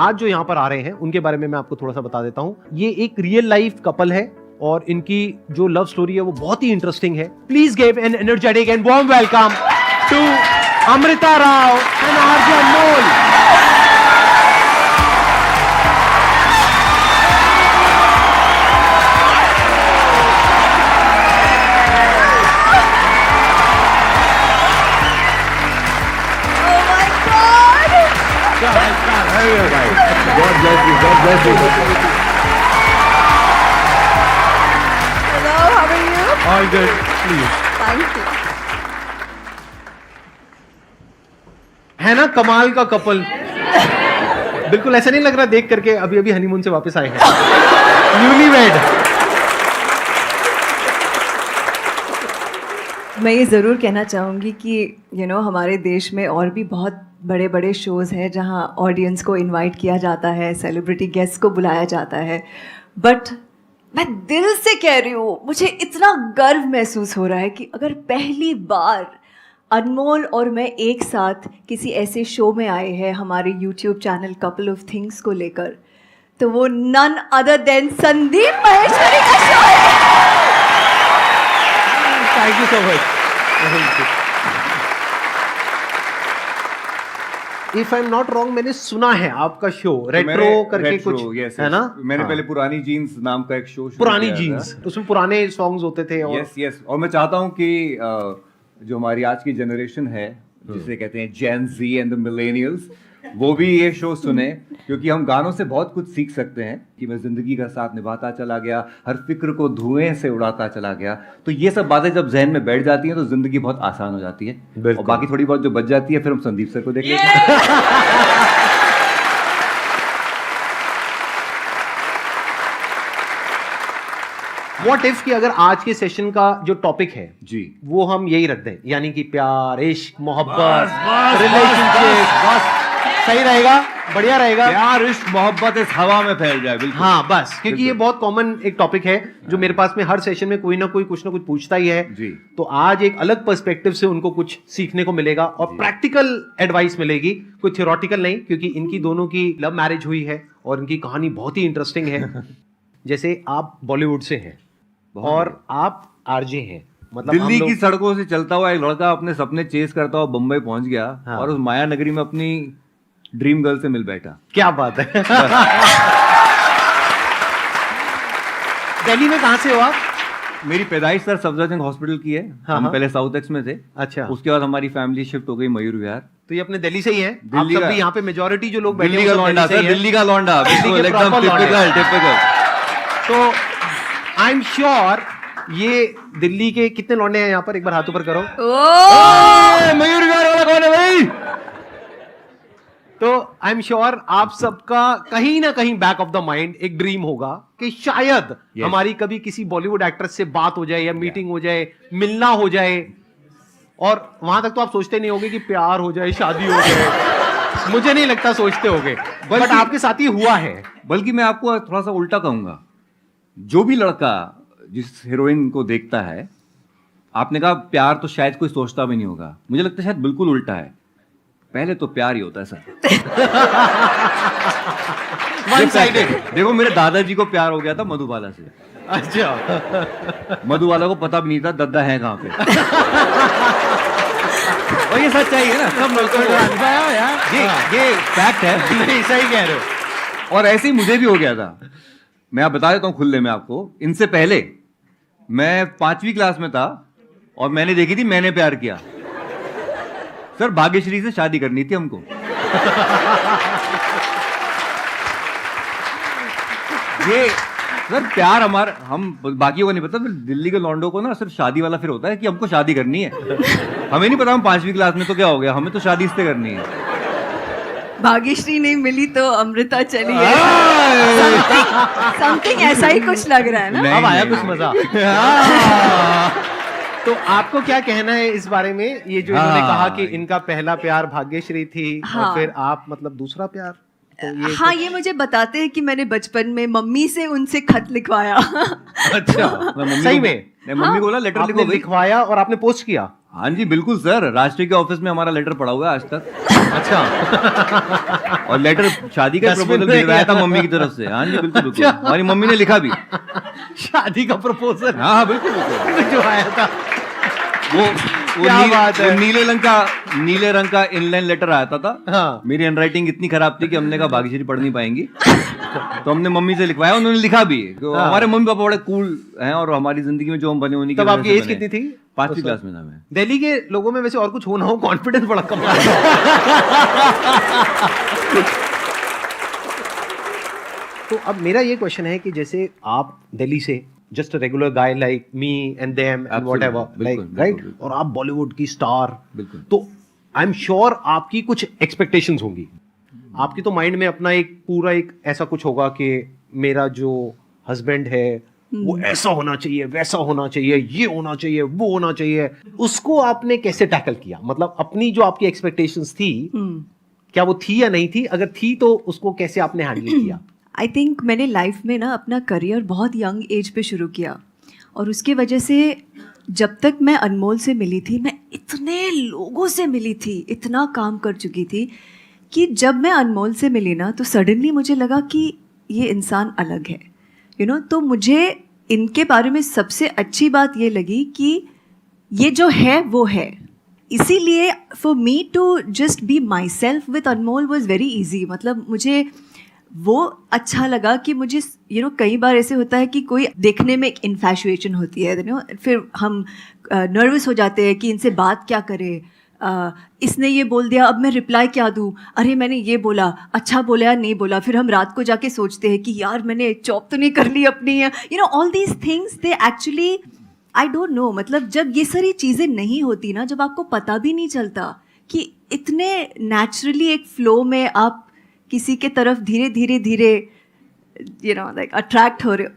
आज जो यहाँ पर आ रहे हैं उनके बारे में मैं आपको थोड़ा सा बता देता हूँ। ये एक रियल लाइफ कपल है और इनकी जो लव स्टोरी है वो बहुत ही इंटरेस्टिंग है। Please give an energetic and warm welcome to Amrita Rao and RJ Anmol. God bless you. God bless you. Hello, how are you? All good, please. Thank you. है ना कमाल का कपल। बिल्कुल ऐसा नहीं लग रहा देख करके अभी अभी हनीमून से वापस आए हैं, न्यूलीवेड। मैं ये ज़रूर कहना चाहूँगी कि हमारे देश में और भी बहुत बड़े बड़े शोज़ हैं जहाँ ऑडियंस को इनवाइट किया जाता है, सेलिब्रिटी गेस्ट को बुलाया जाता है, बट मैं दिल से कह रही हूँ, मुझे इतना गर्व महसूस हो रहा है कि अगर पहली बार अनमोल और मैं एक साथ किसी ऐसे शो में आए हैं हमारे YouTube channel couple of things को लेकर, तो वो none other than Sandeep Maheshwari का शो है। Thank you so much. If I am not wrong, मैंने सुना है आपका शो रेट्रो करके कुछ yes, है ना? मैंने पहले पुरानी जीन्स नाम का एक शो पुरानी जीन्स, उसमें पुराने सॉन्ग्स होते थे। और यस और मैं चाहता हूँ कि जो हमारी आज की जनरेशन है जिसे कहते हैं जेन ज़ी एंड द मिलेनियल्स, वो भी ये शो सुने, क्योंकि हम गानों से बहुत कुछ सीख सकते हैं कि मैं जिंदगी का साथ निभाता चला गया, हर फिक्र को धुएं से उड़ाता चला गया। तो ये सब बातें जब जहन में बैठ जाती हैं तो जिंदगी बहुत आसान हो जाती है, और बाकी थोड़ी बहुत जो बच जाती है फिर हम संदीप सर को देख लेते हैं। व्हाट इफ कि अगर आज के सेशन का जो टॉपिक है जी वो हम यही रख दें, यानी कि प्यार, इश्क, मोहब्बत, रिलेशनशिप, सही रहेगा, बढ़िया रहेगा। प्यार, इश्क, मोहब्बत इस हवा में फैल जाए। बिल्कुल हाँ बस, क्योंकि ये बहुत कॉमन एक टॉपिक है जो मेरे पास में हर सेशन में कोई ना कोई कुछ ना कुछ पूछता ही है जी। तो आज एक अलग पर्सपेक्टिव से उनको कुछ सीखने को मिलेगा और प्रैक्टिकल एडवाइस मिलेगी, कोई थ्योरेटिकल नहीं, क्योंकि इनकी दोनों की लव मैरिज हुई है और इनकी कहानी बहुत ही इंटरेस्टिंग है। जैसे आप बॉलीवुड से हैं और आप आरजे हैं, मतलब दिल्ली की सड़कों से चलता हुआ एक लड़का अपने सपने चेस करता हुआ बम्बई पहुंच गया। हाँ। और उस माया नगरी में अपनी ड्रीम गर्ल से मिल बैठा। क्या बात है। दिल्ली में कहां से हो आप? मेरी पैदाइश सर सफदरजंग हॉस्पिटल की है। हाँ, हम हाँ। पहले साउथ एक्स में थे। अच्छा। उसके बाद हमारी फैमिली शिफ्ट हो गई मयूर विहार। तो ये अपने दिल्ली से ही है? दिल्ली आप सब का। भी यहाँ पे मेजोरिटी जो लोग बैठे दिल्ली हैं का वो सब लौंडा दिल्ली से सर, ही हैं? दिल्ली का लौंडा, दिल्ली के बिल्कुल एकदम proper लौंडे। टिपिकल। तो आई एम श्योर ये दिल्ली के कितने लौंडे हैं यहाँ पर, एक बार हाथ ऊपर करो। मयूर विहार वाला कौन है भाई? तो आई एम श्योर आप सबका कहीं ना कहीं बैक ऑफ द माइंड एक ड्रीम होगा कि शायद हमारी कभी किसी बॉलीवुड एक्ट्रेस से बात हो जाए या मीटिंग हो जाए, मिलना हो जाए, और वहां तक तो आप सोचते नहीं होगे कि प्यार हो जाए, शादी हो जाए। मुझे नहीं लगता सोचते होगे, बट आपके साथ ही हुआ है। बल्कि मैं आपको थोड़ा सा उल्टा कहूंगा, जो भी लड़का जिस हीरोइन को देखता है, आपने कहा प्यार तो शायद कोई सोचता भी नहीं होगा, मुझे लगता है शायद बिल्कुल उल्टा है। पहले तो प्यार ही होता है सर। One sided. देखो मेरे दादाजी को प्यार हो गया था मधुबाला से। अच्छा। मधुबाला को पता भी नहीं था दद्दा है कहाँ पे। और ये सच्चाई है ना, सब लड़कों को ये फैक्ट है। नहीं, सही कह रहे हो। और ऐसे ही मुझे भी हो गया था। मैं आप बता देता हूँ खुले में आपको, इनसे पहले मैं 5वीं क्लास में था और मैंने देखी थी मैंने प्यार किया। सर भाग्यश्री से शादी करनी थी हमको। ये सर प्यार हमारा, हम बाकियों को नहीं पता, फिर दिल्ली के लौंडों को ना सिर्फ शादी वाला फिर होता है कि हमको शादी करनी है। हमें नहीं पता हम 5वीं क्लास में तो क्या हो गया, हमें तो शादी इससे करनी है। भाग्यश्री नहीं मिली तो अमृता चली है। समथिंग ऐसा ही कुछ लग रहा है ना। अब आया कुछ मजा। तो आपको क्या कहना है इस बारे में, ये जो इन्होंने कहा कि इनका पहला प्यार भाग्यश्री थी और फिर आप मतलब दूसरा प्यार? तो हाँ, ये मुझे बताते हैं कि मैंने बचपन में मम्मी से उनसे खत लिखवाया। अच्छा, सही में? मम्मी को बोला लेटर आपने लिखो भाई। लिखवाया और आपने पोस्ट किया? हाँ जी बिल्कुल सर, राष्ट्रीय के ऑफिस में हमारा लेटर पड़ा हुआ है आज तक। अच्छा। और लेटर शादी का Dustbin प्रपोजल में भिजवाया था मम्मी की तरफ से। हाँ जी बिल्कुल बिल्कुल, अच्छा। हमारी मम्मी ने लिखा भी। शादी का प्रपोजल हाँ हाँ बिल्कुल बिल्कुल। जो आया था। वो क्या बात है। वो नीले रंग का इनलाइन लेटर आया था। हाँ। मेरी हैंडराइटिंग इतनी खराब थी कि हमने कहा भाग्यश्री पढ़ नहीं पाएंगी, तो हमने मम्मी से लिखवाया, उन्होंने लिखा भी। तो हाँ। हमारे मम्मी पापा बड़े कूल हैं और हमारी जिंदगी में जो हम बने उन्हीं की तब वजह आपकी से एज बने। कितनी थी? 5वीं क्लास में था मैं। दिल्ली के लोगों में वैसे और कुछ हो ना हो, कॉन्फिडेंस बड़ा कम है। तो अब मेरा ये क्वेश्चन है कि जैसे आप दिल्ली से just regular guy like me and them and whatever, like right, और आप बॉलीवुड की स्टार, बिल्कुल। तो आई एम श्योर आपकी कुछ एक्सपेक्टेशंस होंगी। आपकी तो माइंड में अपना एक पूरा एक ऐसा कुछ होगा कि मेरा जो हस्बैंड है वो ऐसा होना चाहिए, वैसा होना चाहिए, ये होना चाहिए, वो होना चाहिए। उसको आपने कैसे टैकल किया? मतलब अपनी जो आपकी एक्सपेक्टेशंस थी, क्या वो थी या नहीं थी? अगर थी तो उसको कैसे आपने हैंडल किया? आई थिंक मैंने लाइफ में ना अपना करियर बहुत यंग एज पे शुरू किया, और उसके वजह से जब तक मैं अनमोल से मिली थी, मैं इतने लोगों से मिली थी, इतना काम कर चुकी थी कि जब मैं अनमोल से मिली ना, तो सडनली मुझे लगा कि ये इंसान अलग है, यू नो। तो मुझे इनके बारे में सबसे अच्छी बात ये लगी कि ये जो है वो है। इसीलिए for me to just be myself with Anmol was very easy. मतलब मुझे वो अच्छा लगा कि मुझे यू नो कई बार ऐसे होता है कि कोई देखने में एक इन्फैचुएशन होती है, यू नो, फिर हम नर्वस हो जाते हैं कि इनसे बात क्या करें, इसने ये बोल दिया, अब मैं रिप्लाई क्या दूँ, अरे मैंने ये बोला, अच्छा बोला या नहीं बोला। फिर हम रात को जाके सोचते हैं कि यार मैंने चॉप तो नहीं कर ली अपनी, you know, all these things they actually I don't know. मतलब जब ये सारी चीज़ें नहीं होती ना, जब आपको पता भी नहीं चलता कि इतने नेचुरली एक फ्लो में आप किसी के तरफ धीरे धीरे यू नो लाइक अट्रैक्ट हो रहे हो।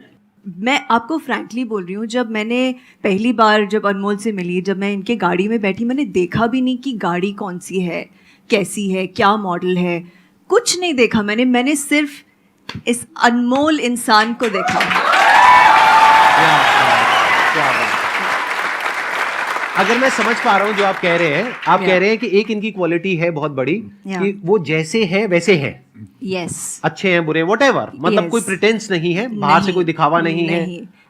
मैं आपको फ्रैंकली बोल रही हूँ, जब मैंने पहली बार जब अनमोल से मिली, जब मैं इनके गाड़ी में बैठी, मैंने देखा भी नहीं कि गाड़ी कौन सी है, कैसी है, क्या मॉडल है, कुछ नहीं देखा मैंने सिर्फ इस अनमोल इंसान को देखा। क्या बात। अगर मैं समझ पा रहा हूँ जो आप कह रहे हैं, आप कह रहे हैं कि एक इनकी क्वालिटी है बहुत बड़ी कि वो जैसे हैं वैसे हैं, यस, अच्छे हैं, बुरे, व्हाटएवर, मतलब Yes. कोई प्रिटेंस नहीं है, बाहर से कोई दिखावा नहीं है,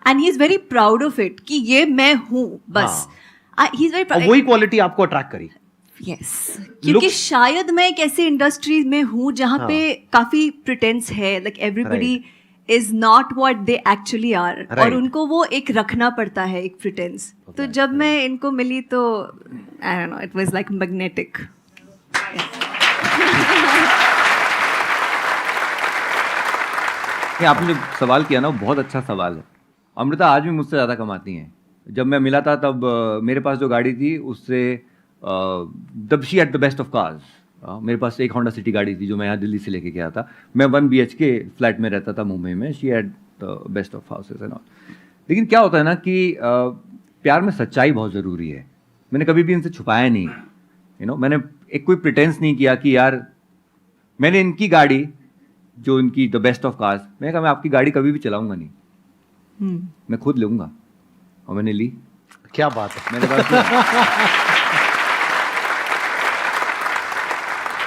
and he is very proud of it कि ये मैं हूँ बस। ही इज और वेरी वही क्वालिटी आपको अट्रैक्ट करी। यस, क्योंकि शायद मैं एक ऐसे इंडस्ट्री में हूँ जहाँ पे काफी प्रिटेंस है, like everybody is not what they actually are, और उनको वो एक रखना पड़ता है, एक प्रिटेंस। तो जब मैं इनको मिली तो I don't know, it was like magnetic. ये आपने जो सवाल किया ना, वो बहुत अच्छा सवाल है। अमृता आज भी मुझसे ज़्यादा कमाती हैं। जब मैं मिला था तब मेरे पास जो गाड़ी थी उससे तब she at the best of cars. मेरे पास एक होंडा सिटी गाड़ी थी जो मैं यहाँ दिल्ली से लेके गया था। मैं 1 BHK फ्लैट में रहता था मुंबई में। She at the best of houses and all. लेकिन क्या होता है ना कि प्यार में सच्चाई बहुत ज़रूरी है। मैंने कभी भी इनसे छुपाया नहीं, यू नो। मैंने एक कोई प्रिटेंस नहीं किया कि यार मैंने इनकी गाड़ी जो इनकी द बेस्ट ऑफ कार्स, मैंने कहा मैं आपकी गाड़ी कभी भी चलाऊंगा नहीं, मैं खुद लूंगा, और मैंने ली। क्या बात है। मेरे पास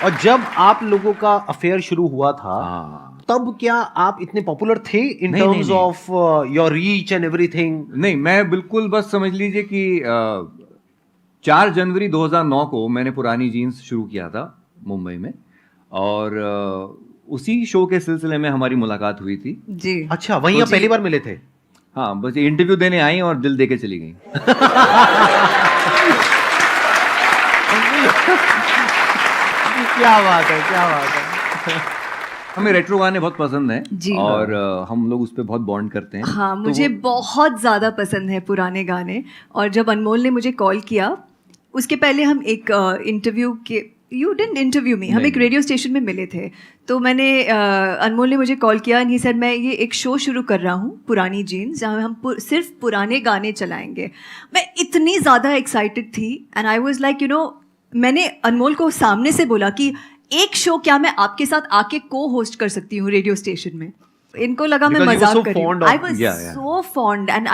और जब आप लोगों का अफेयर शुरू हुआ था, हाँ। तब क्या आप इतने पॉपुलर थे इन नहीं, टर्म्स नहीं। Of your reach and everything? नहीं, मैं बिल्कुल, बस समझ लीजिए कि 4 जनवरी 2009 को मैंने पुरानी जीन्स शुरू किया था मुंबई में, और उसी शो के सिलसिले में हमारी मुलाकात हुई थी। जी, अच्छा, वहीं आप पहली बार मिले थे? हाँ, बस इंटरव्यू देने आई और दिल दे के चली गई। क्या बात है, क्या बात है। हमें रेट्रो गाने बहुत पसंद जी। हैं, और हम लोग उस पर बहुत बॉन्ड करते हैं। हाँ, तो मुझे बहुत ज़्यादा पसंद है पुराने गाने। और जब अनमोल ने मुझे कॉल किया, उसके पहले हम एक इंटरव्यू के, यू डिडंट इंटरव्यू मी, हम एक रेडियो स्टेशन में मिले थे। तो मैंने अनमोल ने मुझे कॉल किया एंड ही सेड मैं ये एक शो शुरू कर रहा हूँ, पुरानी जीन्स, जहाँ हम सिर्फ पुराने गाने चलाएंगे। मैं इतनी ज़्यादा एक्साइटेड थी and I was like, you know, मैंने अनमोल को सामने से बोला कि एक शो क्या मैं आपके साथ आके को होस्ट कर सकती हूँ रेडियो स्टेशन में? इनको लगा मैं Because you were मजाक so कर रही हूँ. fond of- I was Yeah, yeah. so fond and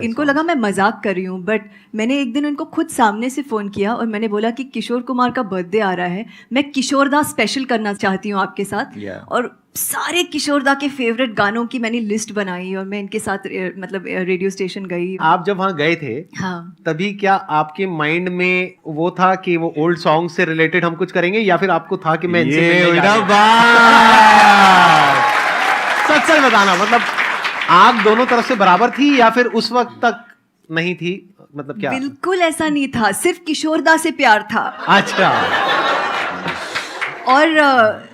इनको लगा मैं मजाक कर रही हूँ. बट मैंने एक दिन उनको खुद सामने से फ़ोन किया और मैंने बोला कि किशोर कुमार का बर्थडे आ रहा है, मैं किशोरदा स्पेशल करना चाहती हूँ आपके साथ. Yeah. और सारे किशोरदा के फेवरेट गानों की मैंने लिस्ट बनाई और मैं इनके साथ मतलब रेडियो स्टेशन गई. आप जब वहां गए थे हाँ. तभी क्या आपके माइंड में वो था कि वो ओल्ड सॉन्ग से रिलेटेड हम कुछ करेंगे, या फिर आपको था कि मैं इनसे मिलने जा रही हूं? सच सच बताना, मतलब आग दोनों तरफ से बराबर थी या फिर उस वक्त तक नहीं थी, मतलब क्या? बिल्कुल ऐसा नहीं था, सिर्फ किशोरदा से प्यार था. अच्छा. और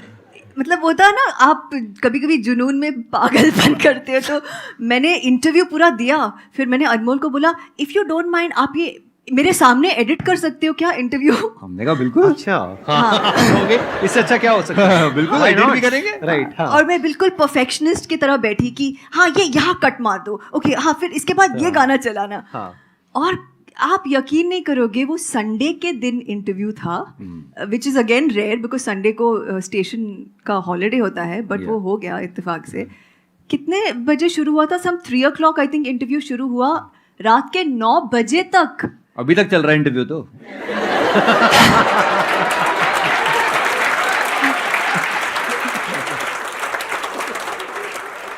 मतलब होता है ना, आप कभी कभी जुनून में पागलपन करते हो. तो मैंने इंटरव्यू पूरा दिया, फिर मैंने अनमोल को बोला इफ़ यू डोंट माइंड आप ये मेरे सामने एडिट कर सकते हो क्या इंटरव्यू. हमने कहा बिल्कुल. अच्छा. हाँ. इससे अच्छा क्या हो सकता है? बिल्कुल Why एडिट not? भी करेंगे. राइट. हाँ. और मैं बिल्कुल परफेक्शनिस्ट की तरह बैठी कि हाँ ये यहाँ कट मार दो, ओके हाँ फिर इसके बाद ये गाना चलाना. हाँ. और आप यकीन नहीं करोगे, वो संडे के दिन इंटरव्यू था, which is again rare because Sunday को स्टेशन का हॉलीडे होता है, बट वो हो गया इत्तेफाक से. कितने बजे शुरू हुआ था? सम 3 o'clock आई थिंक इंटरव्यू शुरू हुआ, रात के 9 बजे तक. अभी तक चल रहा है इंटरव्यू तो.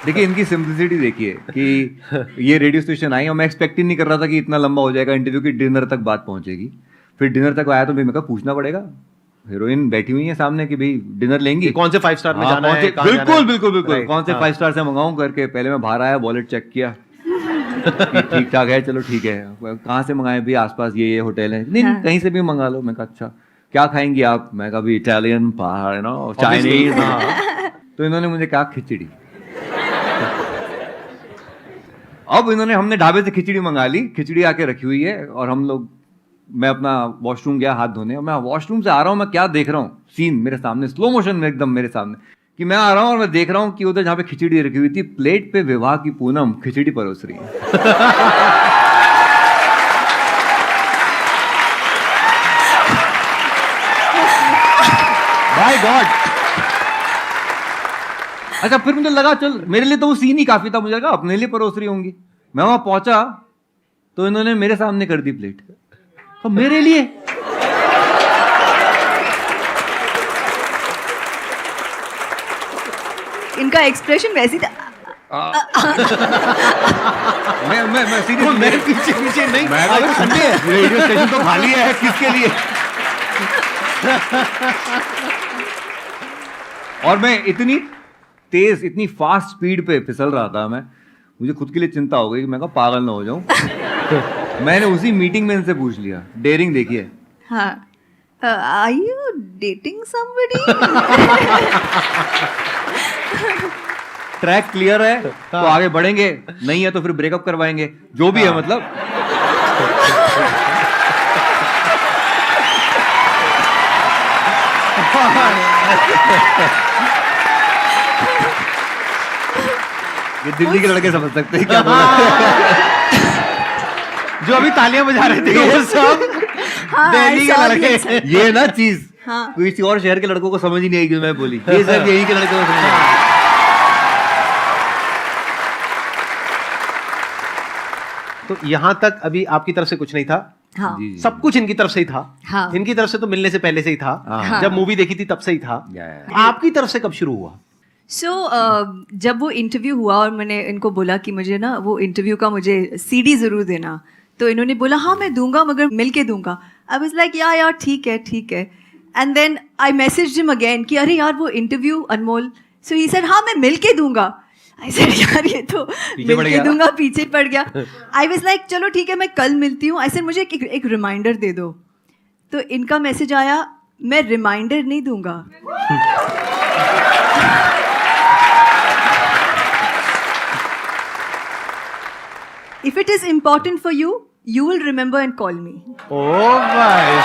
देखिए इनकी सिंपलिसिटी देखिए कि ये रेडियो स्टेशन आई और मैं एक्सपेक्ट ही नहीं कर रहा था कि इतना लंबा हो जाएगा इंटरव्यू की, डिनर तक बात पहुंचेगी. फिर डिनर तक आया तो मैं कहा पूछना पड़ेगा, हीरोइन बैठी हुई है सामने कि भाई डिनर लेंगी, कौन से 5 स्टार में हाँ, जाना कौन है? से, कहाँ जाना बिल्कुल है? बिल्कुल बिल्कुल Right, कौन से हाँ. 5 स्टार से मंगाऊं करके पहले मैं बाहर आया, वॉलेट चेक किया कि ठीक ठाक है, चलो ठीक है. कहाँ से मंगाए भी? आसपास ये होटल है. नहीं हाँ. कहीं से भी मंगा लो. मैं कहा अच्छा क्या खाएंगी आप? मैं कहा भी इटालियन, पहाड़ नो Obviously, चाइनीज. हाँ. तो इन्होंने मुझे कहा खिचड़ी. अब इन्होंने, हमने ढाबे से खिचड़ी मंगा ली, खिचड़ी आके रखी हुई है और हम लोग, मैं अपना वॉशरूम गया हाथ धोने और मैं वॉशरूम से आ रहा हूँ, मैं क्या देख रहा हूँ सीन मेरे सामने, स्लो मोशन में एकदम मेरे सामने, कि मैं आ रहा हूँ और मैं देख रहा हूँ कि उधर जहाँ पे खिचड़ी रखी हुई थी, प्लेट पे विवाह की पूनम खिचड़ी परोस रही है. By God. अच्छा फिर मुझे लगा चल मेरे लिए तो वो सीन ही काफी था, मुझे लगा अपने लिए परोस रही होंगी. मैं वहां पहुंचा तो इन्होंने मेरे सामने कर दी प्लेट, तो मेरे लिए. इनका एक्सप्रेशन वैसी था. मैं सीरियसली, वो मेरे पीछे पीछे नहीं, मैं आज संडे है. रेडियो स्टेशन तो खाली है, किसके लिए? और मैं इतनी तेज, इतनी फास्ट स्पीड पे फिसल रहा था, मैं, मुझे खुद के लिए चिंता हो गई कि मैं कहा पागल ना हो जाऊं. मैंने उसी मीटिंग में इनसे पूछ लिया, डेयरिंग देखिए. हाँ. Are you dating somebody? Track clear है तो आगे बढ़ेंगे, नहीं है तो फिर ब्रेकअप करवाएंगे, जो भी है मतलब. ये दिल्ली के लड़के समझ सकते हैं क्या बोल रहे हैं. जो अभी तालियां बजा रहे थे वो सब हाँ, दिल्ली I saw के this. लड़के. ये ना चीज हाँ. किसी और शहर के लड़कों को समझ ही नहीं आई कि मैं बोली, ये सब यही के लड़कों को समझ आई. तो यहाँ तक अभी आपकी तरफ से कुछ नहीं था. हाँ. जी, जी. सब कुछ इनकी तरफ से ही था. हाँ. इनकी तरफ से तो मिलने से पहले से ही था. हाँ. जब मूवी देखी थी तब से ही था. Yeah. आपकी तरफ से कब शुरू हुआ? सो जब वो इंटरव्यू हुआ और मैंने इनको बोला कि मुझे ना वो इंटरव्यू का मुझे सीडी ज़रूर देना, तो इन्होंने बोला हाँ मैं दूंगा मगर मिल के दूंगा. आई वाज लाइक यार ठीक है ठीक है. And then I messaged him again कि अरे यार वो interview Anmol. So he said हाँ मैं मिल के दूंगा. आई सेड यार ये तो पीछे पड़ मिल के गया. दूंगा पीछे पड़ गया. आई वाज लाइक चलो ठीक है मैं कल मिलती हूँ. आई सेड मुझे एक रिमाइंडर दे दो. तो इनका मैसेज आया मैं रिमाइंडर नहीं दूंगा. If it is important for you, you will remember and call me. ओ भाई.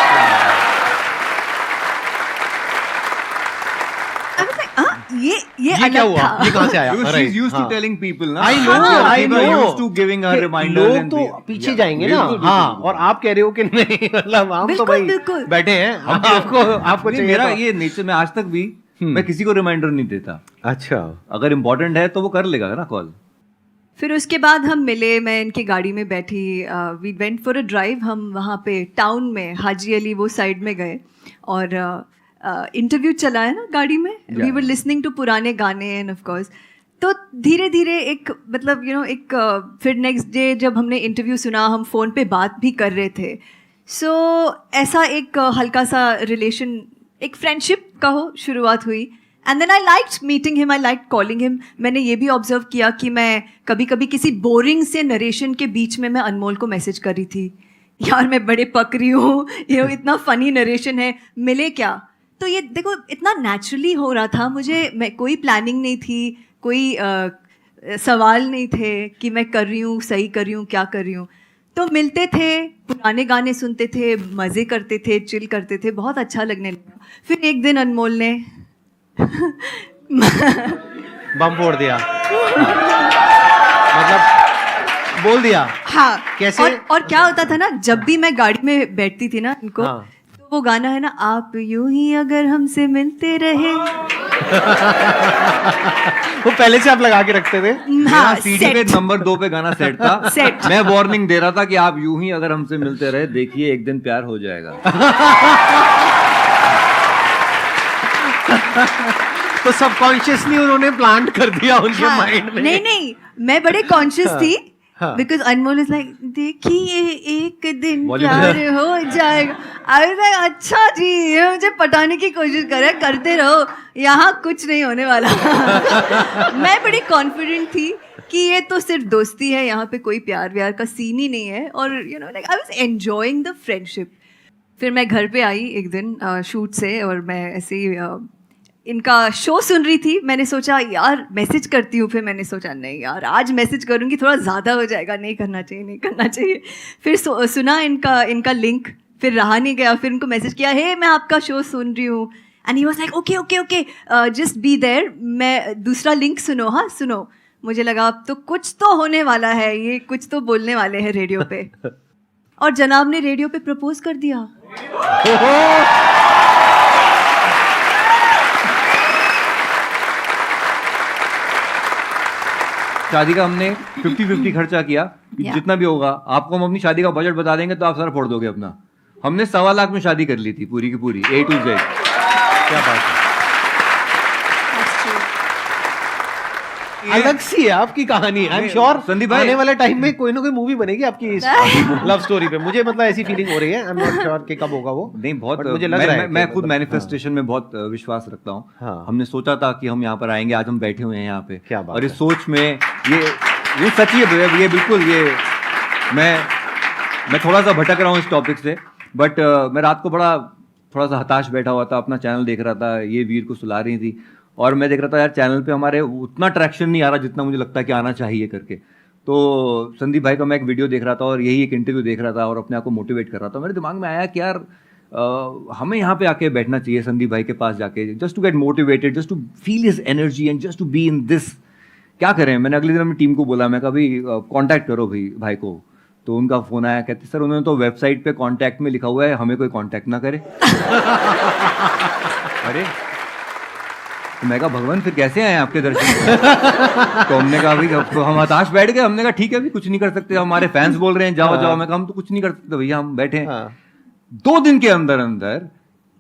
I was like, ये ये अलग क्या हुआ? था. ये कहाँ से आया? Because Right, she's used to हाँ. telling people ना. I know, I People are know. used to giving her कि reminders लोग and तो be- पीछे Yeah, जाएंगे ना. बिल्कुल, हाँ. बिल्कुल, और आप कह रहे हो कि नहीं, मतलब हम तो बिल्कुल, भाई बिल्कुल. बैठे हैं. आपको नहीं, चाहिए मेरा तो- ये नेचर में आज तक भी मैं किसी को रिमाइंडर नहीं देता. अच्छा, अगर इम्पोर्टेंट है तो वो कर लेगा ना कॉल। फिर उसके बाद हम मिले, मैं इनकी गाड़ी में बैठी, we went for a drive. हम वहाँ पे टाउन में हाजी अली वो साइड में गए और इंटरव्यू चला है ना गाड़ी में, वी वर लिसनिंग टू पुराने गाने एंड ऑफ कोर्स। तो धीरे धीरे एक मतलब एक फिर नेक्स्ट डे जब हमने इंटरव्यू सुना, हम फ़ोन पे बात भी कर रहे थे। सो ऐसा एक हल्का सा रिलेशन, एक फ्रेंडशिप कहो, शुरुआत हुई। And then I liked meeting him, I liked calling him. मैंने ये भी ऑब्जर्व किया कि मैं कभी कभी किसी बोरिंग से नरेशन के बीच में मैं अनमोल को मैसेज कर रही थी, यार मैं बड़े पक रही हूँ, इतना फनी नरेशन है, मिले क्या। तो ये देखो इतना नेचुरली हो रहा था, मैं कोई प्लानिंग नहीं थी, कोई सवाल नहीं थे कि मैं कर रही हूँ, सही कर रही हूँ, क्या कर रही हूँ। तो मिलते थे, पुराने गाने सुनते थे, मज़े करते थे, चिल करते थे, बहुत अच्छा लगने लगा। फिर एक दिन अनमोल ने बम फोड़ दिया। मतलब बोल दिया। हाँ कैसे? और क्या होता था ना, जब भी मैं गाड़ी में बैठती थी ना इनको, हाँ। तो वो गाना है ना, आप यूं ही अगर हमसे मिलते रहे। वो पहले से आप लगा के रखते थे? हाँ, सीडी पे नंबर 2 पे गाना सेट था। सेट। मैं वार्निंग दे रहा था कि आप यूं ही अगर हमसे मिलते रहे, देखिए एक दिन प्यार हो जाएगा। तो सबकॉन्शियसली उन्होंने प्लांट कर दिया उनके हाँ, माइंड में। नहीं मैं बड़े कॉन्शियस थी, हाँ। बिकॉज अनमोल इज लाइक, देखिए एक दिन Bollywood। प्यार हो जाएगा। आई वाज लाइक, अच्छा जी, ये मुझे पटाने की कोशिश करे, करते रहो, यहाँ कुछ नहीं होने वाला। मैं बड़ी कॉन्फिडेंट थी कि ये तो सिर्फ दोस्ती है, यहाँ पे कोई प्यार व्यार का सीन ही नहीं है। और like I was enjoying the friendship. फिर मैं घर पे आई एक दिन शूट से, और मैं ऐसे ही इनका शो सुन रही थी। मैंने सोचा यार मैसेज करती हूँ, फिर मैंने सोचा नहीं यार आज मैसेज करूँगी थोड़ा ज़्यादा हो जाएगा, नहीं करना चाहिए। फिर सुना इनका लिंक, फिर रहा नहीं गया, फिर उनको मैसेज किया, हे मैं आपका शो सुन रही हूँ। And he was like okay just be there, मैं दूसरा लिंक सुनो, हाँ सुनो। मुझे लगा अब तो कुछ तो होने वाला है, ये कुछ तो बोलने वाले हैं रेडियो पे। और जनाब ने रेडियो पे प्रपोज कर दिया। शादी का हमने 50-50 खर्चा किया, Yeah. जितना भी होगा। आपको हम अपनी शादी का बजट बता देंगे तो आप सारा फोड़ दोगे अपना। हमने 1.25 लाख में शादी कर ली थी, पूरी की पूरी A to Z। क्या बात है। अलग सी है आपकी कहानी। आई एम श्योर संदीप भाई, आने वाले टाइम में कोई ना कोई मूवी बनेगी आपकी इस लव स्टोरी पे। मुझे मतलब ऐसी फीलिंग हो रही है। आई एम नॉट श्योर कि कब होगा वो। नहीं बहुत But मुझे लग रहा है मैं कि खुद मतलब- मैनिफेस्टेशन में बहुत विश्वास रखता हूँ। हाँ। हमने सोचा था कि हम यहाँ पर आएंगे, आज हम बैठे हुए हैं यहाँ पे। क्या बात और इस है। सोच में ये सच्ची है, ये बिल्कुल मैं थोड़ा सा भटक रहा हूँ इस टॉपिक से। बट मैं रात को थोड़ा सा हताश बैठा हुआ था, अपना चैनल देख रहा था, ये वीर को सुला रही थी, और मैं देख रहा था यार चैनल पे हमारे उतना ट्रैक्शन नहीं आ रहा जितना मुझे लगता है कि आना चाहिए करके। तो संदीप भाई का मैं एक वीडियो देख रहा था और यही एक इंटरव्यू देख रहा था और अपने आप को मोटिवेट कर रहा था। मेरे दिमाग में आया कि यार हमें यहाँ पे आके बैठना चाहिए, संदीप भाई के पास जाके, just to get motivated, just to feel his energy and just to be in this. क्या करें? मैंने अगले दिन अपनी टीम को बोला, मैं कभी कांटेक्ट करो भाई को। तो उनका फोन आया, कहते सर उन्होंने तो वेबसाइट पे कांटेक्ट में लिखा हुआ है, हमें कोई कांटेक्ट ना करे। अरे तो मैं कहा भगवान फिर कैसे आए आपके दर्शन? तो हमने कहा भाई तो हम हताश बैठ गए। हमने कहा ठीक है अभी कुछ नहीं कर सकते, हमारे फैंस बोल रहे हैं जाओ। मैं कहा हम तो कुछ नहीं कर सकते भैया, हम बैठे हैं। 2 दिन के अंदर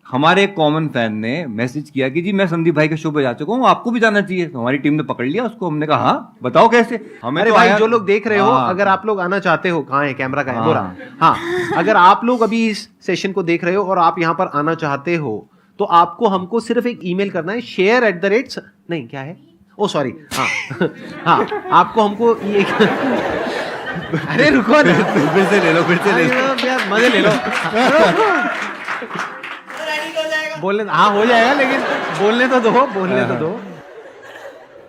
हमारे एक कॉमन फैन ने मैसेज किया कि जी मैं संदीप भाई के शो पे जा चुका हूँ, आपको भी जाना चाहिए। तो हमारी टीम ने पकड़ लिया उसको। हमने कहा हाँ बताओ कैसे। हमें अरे तो भाई आया- जो लोग देख रहे हो, हाँ। अगर आप लोग आना चाहते हो, कहाँ है कैमरा का है हाँ। बोरा? हाँ, अगर आप लोग अभी इस सेशन को देख रहे हो और आप यहाँ पर आना चाहते हो तो आपको हमको सिर्फ एक ईमेल करना है, share@ नहीं क्या है, ओ सॉरी, हाँ हाँ आपको हमको ये अरे रुको ना, फिर से ले लो यार मजे ले लो। बोलने हाँ हो जाएगा, लेकिन बोलने तो दो।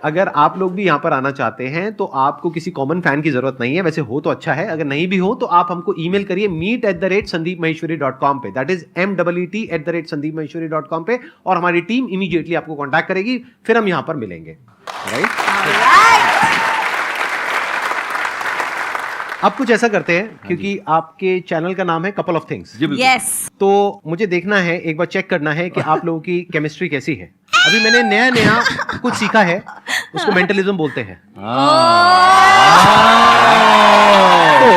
अगर आप लोग भी यहाँ पर आना चाहते हैं तो आपको किसी कॉमन फैन की जरूरत नहीं है, वैसे हो तो अच्छा है, अगर नहीं भी हो तो आप हमको ईमेल करिए meet@sandeepmaheshwari.com पे, दैट इज meet@sandeepmaheshwari.com पे, और हमारी टीम इमीडिएटली आपको कांटेक्ट करेगी, फिर हम यहाँ पर मिलेंगे, राइट? अब कुछ ऐसा करते हैं, क्योंकि आपके चैनल का नाम है कपल ऑफ थिंग्स, जी बिल्कुल। यस तो मुझे देखना है, एक बार चेक करना है कि आप लोगों की केमिस्ट्री कैसी है। अभी मैंने नया नया कुछ सीखा है, उसको मेंटलिज्म बोलते हैं। तो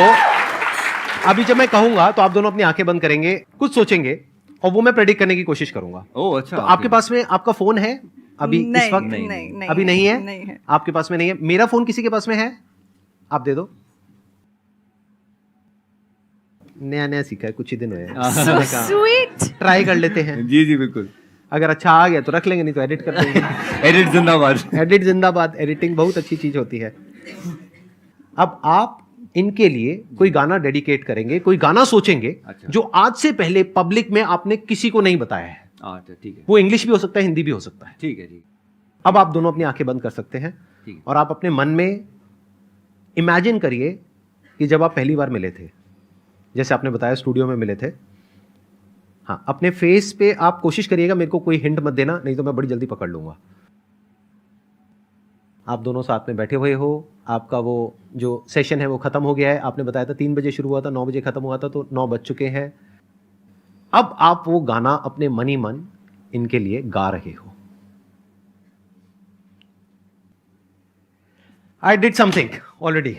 अभी जब मैं कहूंगा तो आप दोनों अपनी आंखें बंद करेंगे, कुछ सोचेंगे और वो मैं प्रेडिक्ट करने की कोशिश करूंगा। ओह अच्छा। तो आपके पास में आपका फोन है अभी इस नहीं, वक्त? नहीं, अभी नहीं है? नहीं है। आपके पास में नहीं है। मेरा फोन किसी के पास में है? आप दे दो। नया नया सीखा है, कुछ ही दिन हुए हैं। सो स्वीट ट्राई कर लेते हैं, जी जी बिल्कुल। अगर अच्छा आ गया तो रख लेंगे, नहीं तो एडिट कर देंगे। एडिट जिंदाबाद। एडिट जिंदाबाद। एडिटिंग बहुत अच्छी चीज होती है। अब आप इनके लिए कोई गाना डेडिकेट करेंगे, कोई गाना सोचेंगे अच्छा। जो आज से पहले पब्लिक में आपने किसी को नहीं बताया है। अच्छा ठीक है। वो इंग्लिश भी हो सकता है, हिंदी भी हो सकता है। ठीक है ठीक अब आप दोनों अपनी आंखें बंद कर सकते हैं ठीक है। और आप अपने मन में इमेजिन करिए कि जब आप पहली बार मिले थे, जैसे आपने बताया स्टूडियो में मिले थे। हाँ, अपने फेस पे आप कोशिश करिएगा, मेरे को कोई हिंट मत देना, नहीं तो मैं बड़ी जल्दी पकड़ लूंगा। आप दोनों साथ में बैठे हुए हो, आपका वो जो सेशन है वो खत्म हो गया है। आपने बताया था 3 बजे शुरू हुआ था, 9 बजे खत्म हुआ था, तो 9 बज चुके हैं। अब आप वो गाना अपने मन ही मन इनके लिए गा रहे हो। I did something already.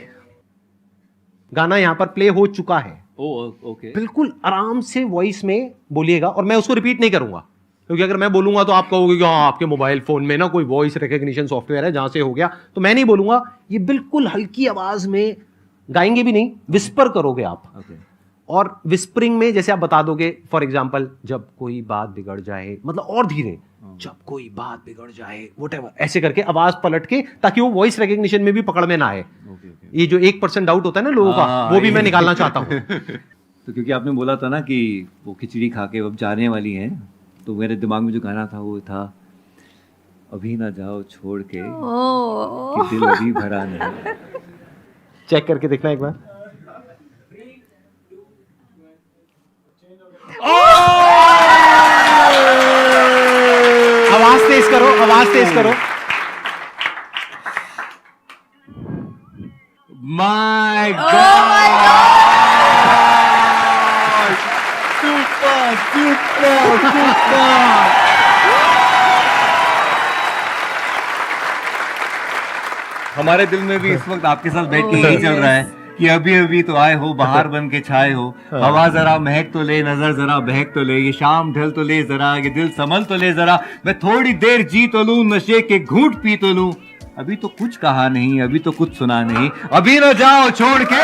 गाना यहां पर प्ले हो चुका है। Oh okay. बिल्कुल आराम से वॉइस में बोलिएगा और मैं उसको रिपीट नहीं करूंगा, क्योंकि अगर मैं बोलूंगा तो आप कहोगे कि हाँ आपके मोबाइल फोन में ना कोई वॉइस रिकॉग्निशन सॉफ्टवेयर है जहां से हो गया, तो मैं नहीं बोलूंगा। ये बिल्कुल हल्की आवाज में गाएंगे भी नहीं, विस्पर करोगे आप। ओके। और विस्परिंग में जैसे आप बता दोगे, फॉर एग्जाम्पल, जब कोई बात बिगड़ जाए, मतलब और धीरे, जब कोई बात बिगड़ जाए, व्हाटएवर, ऐसे करके आवाज पलट के, ताकि वो वॉइस रिकॉग्निशन में भी पकड़ में ना आए। Okay okay. ये जो 1% डाउट होता है ना लोगों का, वो भी मैं निकालना चाहता हूँ। तो क्योंकि आपने बोला था ना कि वो खिचड़ी खा के अब जाने वाली हैं, तो मेरे दिमाग में जो गाना था वो था, अभी ना जाओ छोड़ के कि दिल अभी भरा नहीं। चेक करके देखना एक बार। आवाज तेज करो, आवाज तेज करो। My God, super super super. हमारे दिल में भी इस वक्त आपके साथ बैठ के यही चल रहा है कि अभी अभी तो आए हो, बाहर बन के छाए हो, हवा जरा महक तो ले, नजर जरा बहक तो ले, ये शाम ढल तो ले जरा, ये दिल संभल तो ले जरा, मैं थोड़ी देर जी तो लूं, नशे के घूंट पी तो लूं, अभी तो कुछ कहा नहीं, अभी तो कुछ सुना नहीं, अभी न जाओ छोड़ के।